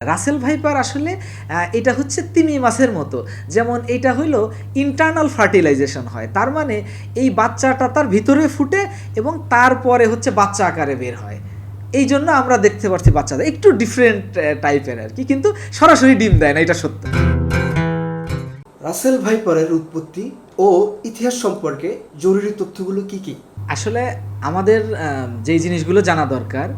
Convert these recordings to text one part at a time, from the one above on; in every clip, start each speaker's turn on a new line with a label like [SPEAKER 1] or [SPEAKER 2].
[SPEAKER 1] Russell viper আসলে এটা হচ্ছে তিমি মাছের মতো। যেমন এটা হইলো ইন্টারনাল ফার্টিলাইজেশন হয়। তার মানে এই বাচ্চাটা তার ভিতরে ফুটে এবং তারপরে হচ্ছে বাচ্চা আকারে বের হয়। এই জন্য আমরা দেখতে পাচ্ছি বাচ্চাদের একটু ডিফারেন্ট টাইপের আর কি, কিন্তু সরাসরি ডিম দেয় না, এটা সত্য।
[SPEAKER 2] রাসেল ভাইপারের উৎপত্তি ও ইতিহাস সম্পর্কে জরুরি তথ্যগুলো কি কি?
[SPEAKER 1] আসলে আমাদের যেই জিনিসগুলো জানা দরকার,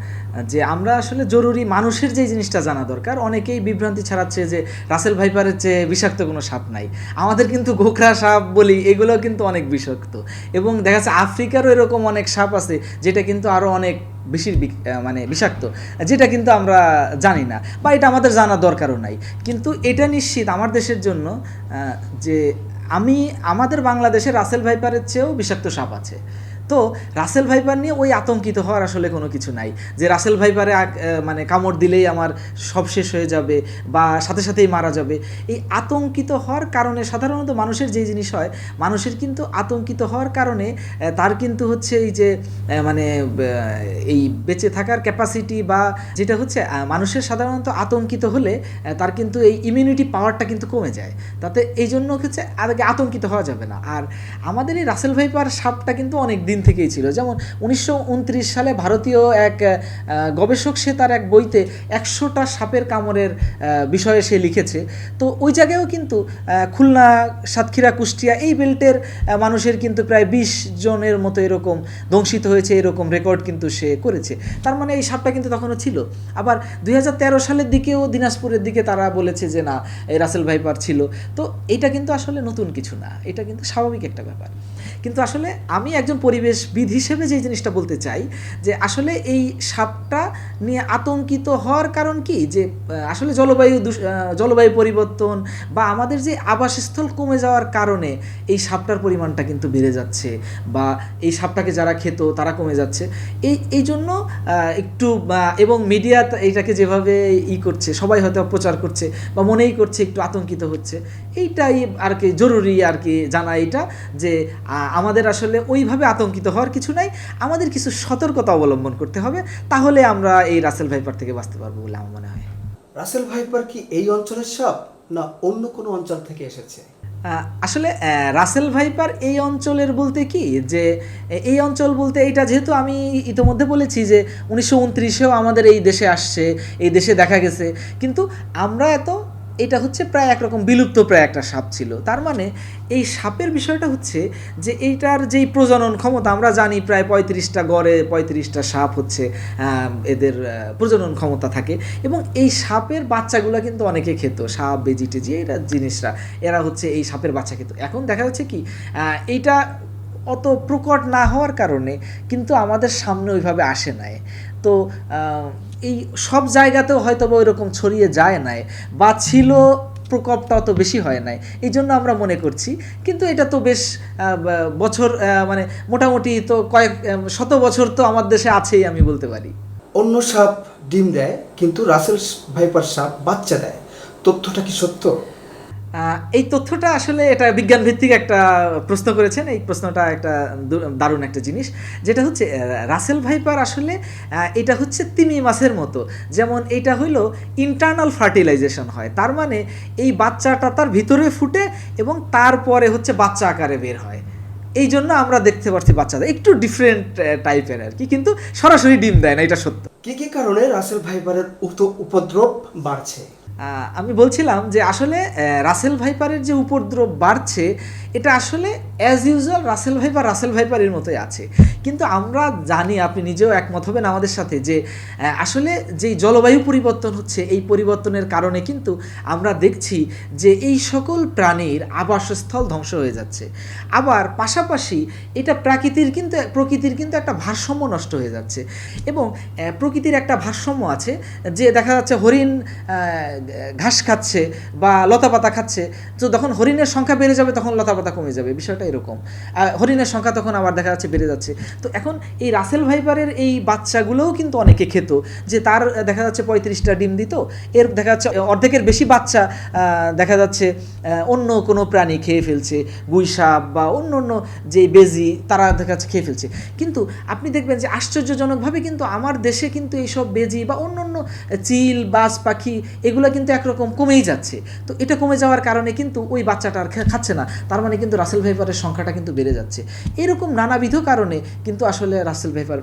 [SPEAKER 1] যে আমরা আসলে জরুরি মানুষের যেই জিনিসটা জানা দরকার, অনেকেই বিভ্রান্তি ছড়াচ্ছে যে রাসেল ভাইপারের চেয়ে বিষাক্ত কোনো সাপ নাই। আমাদের কিন্তু গোখরা সাপ বলি, এগুলো কিন্তু অনেক বিষাক্ত, এবং দেখা যাচ্ছে আফ্রিকারও এরকম অনেক সাপ আছে যেটা কিন্তু আরও অনেক বেশি মানে বিষাক্ত, যেটা কিন্তু আমরা জানি না বা এটা আমাদের জানার দরকারও নাই। কিন্তু এটা নিশ্চিত আমার দেশের জন্য যে আমাদের বাংলাদেশে রাসেল ভাইপারের চেয়েও বিষাক্ত সাপ আছে। তো রাসেল ভাইপার নিয়ে ওই আতঙ্কিত হওয়ার আসলে কোনো কিছু নাই যে রাসেল ভাইপারে মানে কামড় দিলেই আমার সব শেষ হয়ে যাবে বা সাথে সাথেই মারা যাবে। এই আতঙ্কিত হওয়ার কারণে সাধারণত মানুষের যেই জিনিস হয়, মানুষের কিন্তু আতঙ্কিত হওয়ার কারণে তার কিন্তু হচ্ছে এই যে মানে এই বেঁচে থাকার ক্যাপাসিটি বা যেটা হচ্ছে মানুষের সাধারণত আতঙ্কিত হলে তার কিন্তু এই ইমিউনিটি পাওয়ারটা কিন্তু কমে যায়। তাতে এই জন্য হচ্ছে আগে আতঙ্কিত হওয়া যাবে না। আর আমাদের এই রাসেল ভাইপার সাপটা কিন্তু অনেক দিন থেকেই ছিল। যেমন 1929 সালে ভারতীয় এক গবেষক, সে তার এক বইতে 100টা সাপের কামড়ের বিষয়ে সে লিখেছে। তো ওই জায়গায়ও কিন্তু খুলনা, সাতক্ষীরা, কুষ্টিয়া এই বেল্টের মানুষের কিন্তু প্রায় 20 জনের মতো এরকম দংশিত হয়েছে, এরকম রেকর্ড কিন্তু সে করেছে। তার মানে এই সাপটা কিন্তু তখনও ছিল। আবার 2013 সালের দিকেও দিনাজপুরের দিকে তারা বলেছে যে না, এই রাসেল ভাইপার ছিল। তো এটা কিন্তু আসলে নতুন কিছু না, এটা কিন্তু স্বাভাবিক একটা ব্যাপার। কিন্তু আসলে আমি একজন পরিবেশবিদ হিসেবে যে জিনিসটা বলতে চাই, যে আসলে এই সাপটা নিয়ে আতঙ্কিত হওয়ার কারণ কি, যে আসলে জলবায়ু পরিবর্তন বা আমাদের যে আবাসস্থল কমে যাওয়ার কারণে এই সাপটার পরিমাণটা কিন্তু বেড়ে যাচ্ছে, বা এই সাপটাকে যারা খেত তারা কমে যাচ্ছে। এই জন্য একটু এবং মিডিয়া এইটাকে যেভাবে করছে, সবাই হয়তো প্রচার করছে বা মনেই করছে, একটু আতঙ্কিত হচ্ছে। এইটাই আর কি জরুরি আর কি জানা, এটা যে আমাদের আসলে ওইভাবে আতঙ্কিত হওয়ার কিছু নাই, আমাদের কিছু সতর্কতা অবলম্বন করতে হবে, তাহলে আমরা এই রাসেল ভাইপার থেকে বাঁচতে পারবো বলে আমার মনে হয়।
[SPEAKER 2] রাসেল ভাইপার কি এই অঞ্চলের সাপ না অন্য কোনো অঞ্চল থেকে এসেছে?
[SPEAKER 1] আসলে রাসেল ভাইপার এই অঞ্চলের বলতে কি, যে এই অঞ্চল বলতে এইটা যেহেতু আমি ইতোমধ্যে বলেছি যে 1929-এও আমাদের এই দেশে আসছে, এই দেশে দেখা গেছে, কিন্তু আমরা এটা হচ্ছে প্রায় একরকম বিলুপ্ত প্রায় একটা সাপ ছিল। তার মানে এই সাপের বিষয়টা হচ্ছে যে এইটার যেই প্রজনন ক্ষমতা, আমরা জানি প্রায় 35টা গড়ে 35টা সাপ হচ্ছে এদের প্রজনন ক্ষমতা থাকে, এবং এই সাপের বাচ্চাগুলো কিন্তু অনেকে খেত, সাপ, বেজিটেজি এরা জিনিসরা, এরা হচ্ছে এই সাপের বাচ্চা খেত। এখন দেখা যাচ্ছে কি এইটা অত প্রকট না হওয়ার কারণে কিন্তু আমাদের সামনে ওইভাবে আসে নাই। তো এই সব জায়গাতেও হয়তো বা ওইরকম ছড়িয়ে যায় নাই, বা ছিল প্রকোপটা অত বেশি হয় নাই, এই জন্য আমরা মনে করছি। কিন্তু এটা তো বেশ বছর মানে মোটামুটি তো কয়েক শত বছর তো আমার দেশে আছেই, আমি বলতে পারি।
[SPEAKER 2] অন্য সাপ ডিম দেয় কিন্তু রাসেল ভাইপার সাপ বাচ্চা দেয়, তথ্যটা কি সত্য?
[SPEAKER 1] এই তথ্যটা আসলে এটা বিজ্ঞানভিত্তিক একটা প্রশ্ন করেছেন। এই প্রশ্নটা একটা দারুণ একটা জিনিস, যেটা হচ্ছে রাসেল ভাইপার আসলে এটা হচ্ছে তিমি মাছের মতো। যেমন এটা হইলো ইন্টারনাল ফার্টিলাইজেশন হয়। তার মানে এই বাচ্চাটা তার ভিতরে ফুটে এবং তারপরে হচ্ছে বাচ্চা আকারে বের হয়। এই জন্য আমরা দেখতে পাচ্ছি বাচ্চাদের একটু ডিফারেন্ট টাইপের আর কি, কিন্তু সরাসরি ডিম দেয় না, এটা সত্য।
[SPEAKER 2] কি কি কারণে রাসেল ভাইপারের উপদ্রব বাড়ছে?
[SPEAKER 1] আমি বলছিলাম যে আসলে রাসেল ভাইপারের যে উপদ্রব বাড়ছে, এটা আসলে অ্যাজ ইউজুয়াল রাসেল ভাইপারের মতোই আছে। কিন্তু আমরা জানি, আপনি নিজেও একমত হবেন আমাদের সাথে, যে আসলে যেই জলবায়ু পরিবর্তন হচ্ছে, এই পরিবর্তনের কারণে কিন্তু আমরা দেখছি যে এই সকল প্রাণীর আবাসস্থল ধ্বংস হয়ে যাচ্ছে। আবার পাশাপাশি এটা প্রকৃতির কিন্তু একটা ভারসাম্য নষ্ট হয়ে যাচ্ছে, এবং প্রকৃতির একটা ভারসাম্য আছে, যে দেখা যাচ্ছে হরিণ ঘাস খাচ্ছে বা লতাপাতা খাচ্ছে, তো যখন হরিণের সংখ্যা বেড়ে যাবে তখন লতাপাতা কমে যাবে, বিষয়টা এরকম। হরিণের সংখ্যা তখন আবার দেখা যাচ্ছে বেড়ে যাচ্ছে। তো এখন এই রাসেল ভাইপারের এই বাচ্চাগুলোও কিন্তু অনেকে খেত, যে তার দেখা যাচ্ছে 35টা ডিম দিত, এর দেখা যাচ্ছে অর্ধেকের বেশি বাচ্চা দেখা যাচ্ছে অন্য কোনো প্রাণী খেয়ে ফেলছে, গুইসাপ বা অন্য অন্য যে বেজি তারা দেখা যাচ্ছে খেয়ে ফেলছে। কিন্তু আপনি দেখবেন যে আশ্চর্যজনকভাবে কিন্তু আমার দেশে কিন্তু এইসব বেজি বা অন্য অন্য চিল, বাজ পাখি এগুলো কিন্তু একরকম কমেই যাচ্ছে। তো এটা কমে যাওয়ার কারণে কিন্তু ওই বাচ্চাটা আর খাচ্ছে না, তার মানে কিন্তু রাসেল ভাইপারের সংখ্যাটা কিন্তু বেড়ে যাচ্ছে। এরকম নানাবিধ কারণে কিন্তু আসলে রাসেল ভাইপার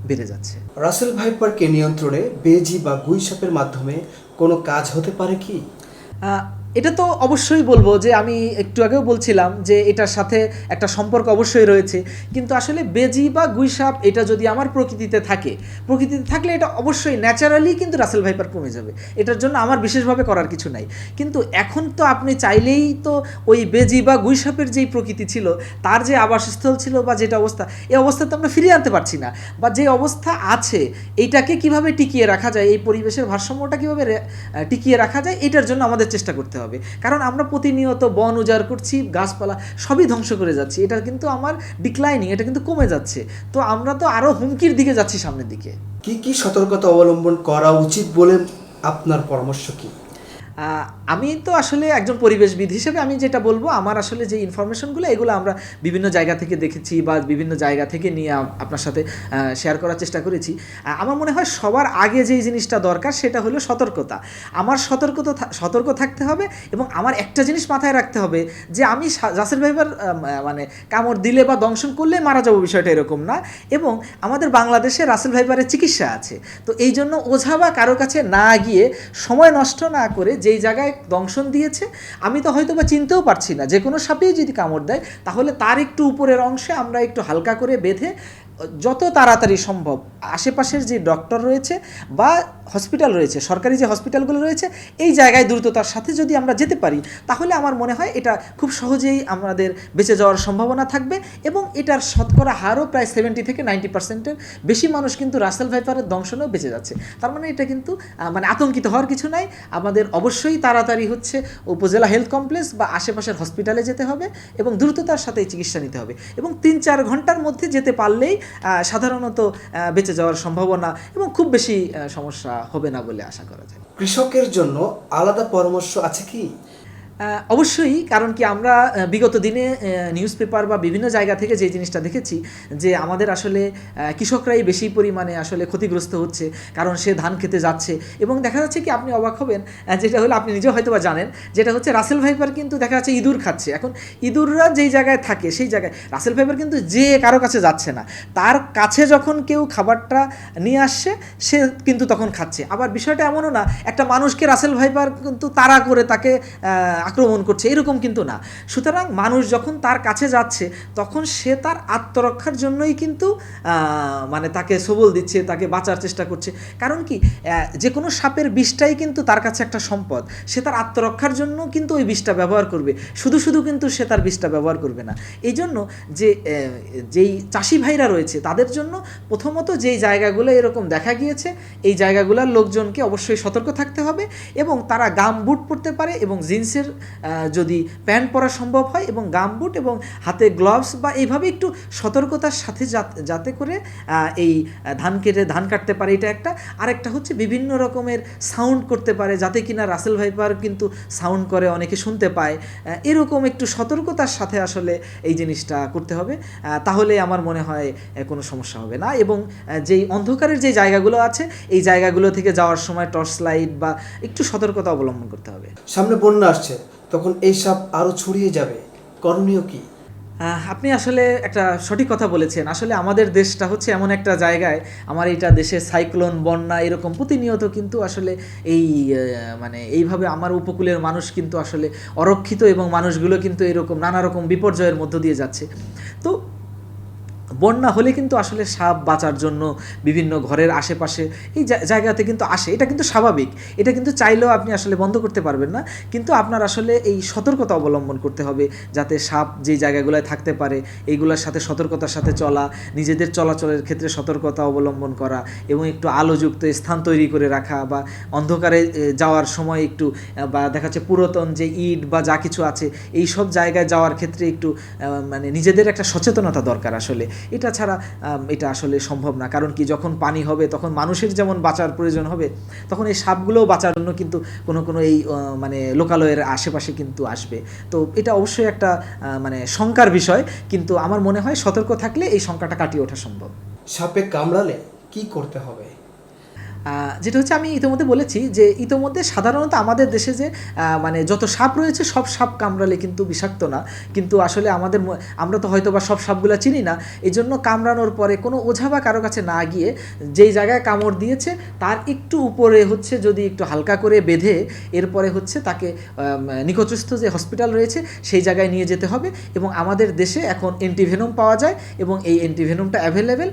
[SPEAKER 1] বেড়ে যাচ্ছে।
[SPEAKER 2] রাসেল ভাইপারকে নিয়ন্ত্রণে বেজি বা গুই সাপের মাধ্যমে কোনো কাজ হতে পারে কি?
[SPEAKER 1] এটা তো অবশ্যই বলবো যে আমি একটু আগেও বলছিলাম যে এটার সাথে একটা সম্পর্ক অবশ্যই রয়েছে, কিন্তু আসলে বেজি বা গুইসাপ এটা যদি আমার প্রকৃতিতে থাকলে এটা অবশ্যই ন্যাচারালি কিন্তু রাসেল ভাইপার কমে যাবে, এটার জন্য আমার বিশেষভাবে করার কিছু নাই। কিন্তু এখন তো আপনি চাইলেই তো ওই বেজি বা গুইসাপের যেই প্রকৃতি ছিল, তার যে আবাসস্থল ছিল বা যেটা অবস্থা, এই অবস্থা তো আমরা ফিরিয়ে আনতে পারছি না, বা যে অবস্থা আছে এইটাকে কিভাবে টিকিয়ে রাখা যায়, এই পরিবেশের ভারসাম্যটা কীভাবে টিকিয়ে রাখা যায়, এটার জন্য আমাদের চেষ্টা করতে হবে। কারণ আমরা প্রতিনিয়ত বন উজাড় করছি, গাছপালা সবই ধ্বংস করে যাচ্ছি, এটা কিন্তু আমার ডিক্লাইনিং, এটা কিন্তু কমে যাচ্ছে। তো আমরা তো আরও হুমকির দিকে যাচ্ছি, সামনের দিকে।
[SPEAKER 2] কি কি সতর্কতা অবলম্বন করা উচিত বলে আপনার পরামর্শ কি?
[SPEAKER 1] আমি তো আসলে একজন পরিবেশবিদ হিসেবে আমি যেটা বলবো, আমার আসলে যে ইনফরমেশনগুলো এগুলো আমরা বিভিন্ন জায়গা থেকে দেখেছি বা বিভিন্ন জায়গা থেকে নিয়ে আপনার সাথে শেয়ার করার চেষ্টা করেছি। আমার মনে হয় সবার আগে যেই জিনিসটা দরকার সেটা হলো সতর্কতা। আমার সতর্ক থাকতে হবে, এবং আমার একটা জিনিস মাথায় রাখতে হবে যে আমি রাসেল ভাইপার মানে কামড় দিলে বা দংশন করলে মারা যাবো, বিষয়টা এরকম না। এবং আমাদের বাংলাদেশে রাসেল ভাইপারের চিকিৎসা আছে। তো এই জন্য ওঝা বা কারো কাছে না গিয়ে, সময় নষ্ট না করে, যেই জায়গায় দংশন দিয়েছে আমি তো হয়তো বা চিনতেও পারছি না, যে কোনো সাপেই যদি কামড় দেয় তাহলে তার একটু উপরের অংশে আমরা একটু হালকা করে বেঁধে যত তাড়াতাড়ি সম্ভব আশেপাশের যে ডক্টর রয়েছে বা হসপিটাল রয়েছে, সরকারি যে হসপিটালগুলো রয়েছে, এই জায়গায় দ্রুততার সাথে যদি আমরা যেতে পারি, তাহলে আমার মনে হয় এটা খুব সহজেই আমাদের বেঁচে যাওয়ার সম্ভাবনা থাকবে। এবং এটার শতকরা হারও প্রায় 70 থেকে 90%-এর বেশি মানুষ কিন্তু রাসেল ভাইপারের দংশনেও বেঁচে যাচ্ছে। তার মানে এটা কিন্তু মানে আতঙ্কিত হওয়ার কিছু নাই। আমাদের অবশ্যই তাড়াতাড়ি হচ্ছে উপজেলা হেলথ কমপ্লেক্স বা আশেপাশের হসপিটালে যেতে হবে এবং দ্রুততার সাথে চিকিৎসা নিতে হবে, এবং 3-4 ঘন্টার মধ্যে যেতে পারলেই সাধারণত বেঁচে যাওয়ার সম্ভাবনা এবং খুব বেশি সমস্যা হবে না বলে আশা করা যায়।
[SPEAKER 2] কৃষকের জন্য আলাদা পরামর্শ আছে কি?
[SPEAKER 1] অবশ্যই, কারণ কি আমরা বিগত দিনে নিউজ পেপার বা বিভিন্ন জায়গা থেকে যে জিনিসটা দেখেছি যে আমাদের আসলে কৃষকরাই বেশি পরিমাণে আসলে ক্ষতিগ্রস্ত হচ্ছে, কারণ সে ধান খেতে যাচ্ছে এবং দেখা যাচ্ছে কি আপনি অবাক হবেন, যেটা হলো আপনি নিজেও হয়তো বা জানেন, যেটা হচ্ছে রাসেল ভাইপার কিন্তু দেখা যাচ্ছে ইঁদুর খাচ্ছে। এখন ইঁদুররা যেই জায়গায় থাকে সেই জায়গায় রাসেল ভাইপার কিন্তু যে কারো কাছে যাচ্ছে না, তার কাছে যখন কেউ খাবারটা নিয়ে আসছে সে কিন্তু তখন খাচ্ছে। আবার বিষয়টা এমনও না একটা মানুষকে রাসেল ভাইপার কিন্তু তাড়া করে তাকে আক্রমণ করছে, এরকম কিন্তু না। সুতরাং মানুষ যখন তার কাছে যাচ্ছে তখন সে তার আত্মরক্ষার জন্যই কিন্তু মানে তাকে সবল দিচ্ছে, তাকে বাঁচার চেষ্টা করছে। কারণ কি যে কোনো সাপের বিষটাই কিন্তু তার কাছে একটা সম্পদ, সে তার আত্মরক্ষার জন্য কিন্তু ওই বিষটা ব্যবহার করবে, শুধু শুধু কিন্তু সে তার বিষটা ব্যবহার করবে না। এই জন্য যেই চাষি ভাইরা রয়েছে তাদের জন্য প্রথমত যেই জায়গাগুলো এরকম দেখা গিয়েছে এই জায়গাগুলোর লোকজনকে অবশ্যই সতর্ক থাকতে হবে, এবং তারা গাম বুট পরতে পারে এবং জিন্সের যদি প্যান্ট পরা সম্ভব হয়, এবং গামবুট এবং হাতে গ্লাভস বা এইভাবে একটু সতর্কতার সাথে যাতে করে এই ধান কাটতে পারে, এটা একটা। আরেকটা হচ্ছে বিভিন্ন রকমের সাউন্ড করতে পারে, যাতে কিনা রাসেল ভাইপার কিন্তু সাউন্ড করে অনেকে শুনতে পায়, এরকম একটু সতর্কতার সাথে আসলে এই জিনিসটা করতে হবে, তাহলে আমার মনে হয় কোনো সমস্যা হবে না। এবং যেই অন্ধকারের যে জায়গাগুলো আছে এই জায়গাগুলো থেকে যাওয়ার সময় টর্চ লাইট বা একটু সতর্কতা অবলম্বন করতে হবে।
[SPEAKER 2] সামনে বন্যা আসছে, তখন এই সাপ আরও ছড়িয়ে যাবে, করণীয় কি?
[SPEAKER 1] আপনি আসলে একটা সঠিক কথা বলেছেন। আসলে আমাদের দেশটা হচ্ছে এমন একটা জায়গায়, আমার এইটা দেশে সাইক্লোন, বন্যা এরকম প্রতিনিয়ত কিন্তু আসলে এই মানে এইভাবে আমার উপকূলের মানুষ কিন্তু আসলে অরক্ষিত, এবং মানুষগুলো কিন্তু এরকম নানা রকম বিপর্যয়ের মধ্য দিয়ে যাচ্ছে। তো বন্যা হলে কিন্তু আসলে সাপ বাঁচার জন্য বিভিন্ন ঘরের আশেপাশে এই জায়গাতে কিন্তু আসে, এটা কিন্তু স্বাভাবিক, এটা কিন্তু চাইলেও আপনি আসলে বন্ধ করতে পারবেন না, কিন্তু আপনার আসলে এই সতর্কতা অবলম্বন করতে হবে যাতে সাপ যে জায়গাগুলোয় থাকতে পারে এইগুলোর সাথে সতর্কতার সাথে চলা, নিজেদের চলাচলের ক্ষেত্রে সতর্কতা অবলম্বন করা এবং একটু আলোযুক্ত স্থান তৈরি করে রাখা, বা অন্ধকারে যাওয়ার সময় একটু বা দেখা যাচ্ছে পুরাতন যে ইট বা যা কিছু আছে এই সব জায়গায় যাওয়ার ক্ষেত্রে একটু মানে নিজেদের একটা সচেতনতা দরকার আসলে। এটা ছাড়া এটা আসলে সম্ভব না, কারণ কি যখন পানি হবে তখন মানুষের যেমন বাঁচার প্রয়োজন হবে, তখন এই সাপগুলোও বাঁচার জন্য কিন্তু কোনো কোনো এই মানে লোকালয়ের আশেপাশে কিন্তু আসবে। তো এটা অবশ্যই একটা মানে শঙ্কার বিষয়, কিন্তু আমার মনে হয় সতর্ক থাকলে এই শঙ্কাটা কাটিয়ে ওঠা সম্ভব।
[SPEAKER 2] সাপে কামড়ালে কি করতে হবে?
[SPEAKER 1] যেটা হচ্ছে আমি ইতিমধ্যে বলেছি যে ইতিমধ্যে সাধারণত আমাদের দেশে যে মানে যত সাপ রয়েছে সব সাপ কামড়ালে কিন্তু বিষাক্ত না, কিন্তু আসলে আমরা তো হয়তো বা সব সাপগুলো চিনি না, এই জন্য কামড়ানোর পরে কোনো ওঝা বা কারো কাছে না গিয়ে যেই জায়গায় কামড় দিয়েছে তার একটু উপরে হচ্ছে যদি একটু হালকা করে বেঁধে এরপরে হচ্ছে তাকে নিকটস্থ যে হসপিটাল রয়েছে সেই জায়গায় নিয়ে যেতে হবে। এবং আমাদের দেশে এখন অ্যান্টিভেনম পাওয়া যায় এবং এই অ্যান্টিভেনমটা অ্যাভেলেবেল,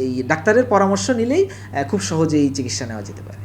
[SPEAKER 1] এই ডাক্তারের পরামর্শ নিলেই খুব সহজেই চিকিৎসা নেওয়া যেতে পারে।